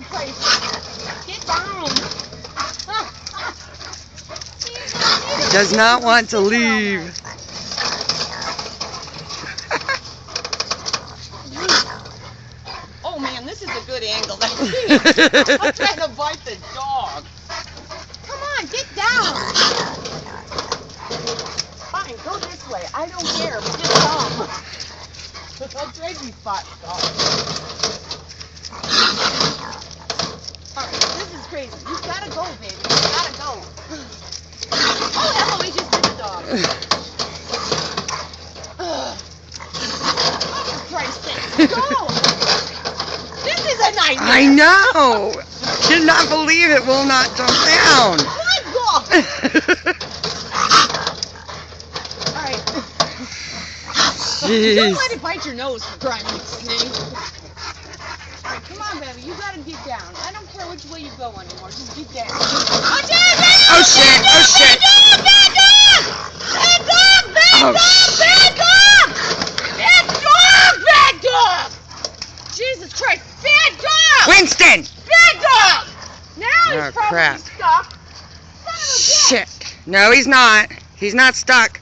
for Christ's sake. Get down. He does not want to leave. Oh man, this is a good angle. I'm trying to bite the dog. Come on, get down. Fine, go this way. I don't care, but get down. I'll trade you spot dog. Alright, this is crazy. You gotta go, baby. You gotta go. Oh, hello, he just bit the dog. Oh, for Christ's sake, go! This is a nightmare. I know. Cannot believe it will not jump down. Let go. Alright. Jeez. Don't let it bite your nose for crying out loud. Alright, come on, baby. You gotta get down. I don't care which way you go anymore. Just get down. Oh, Oh shit! Oh shit! Bad dog! Bad dog! Bad Oh, dog! Bad dog! Bad dog! Bad dog! Jesus Christ! Bad dog! Winston! Bad dog! Now he's Oh, probably crap. stuck. Son of a bitch. Shit! No, he's not. He's not stuck.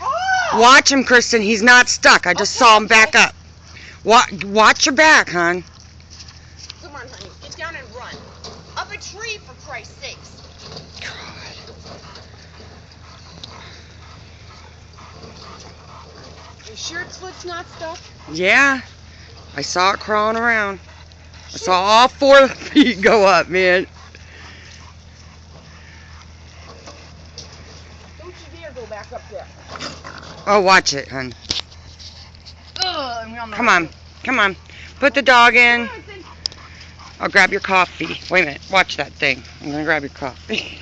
Oh! Watch him, Kristen. He's not stuck. I just saw him back up. Watch your back, hon. Come on, honey. Get down and run. Up a tree, for Christ's sakes. You sure its foot's not stuck? Yeah. I saw it crawling around. I saw all 4 feet go up, man. Don't you dare go back up there. Oh, watch it, hon. Ugh, Come on. Come on. Put the dog in. I'll grab your coffee. Wait a minute. Watch that thing. I'm going to grab your coffee.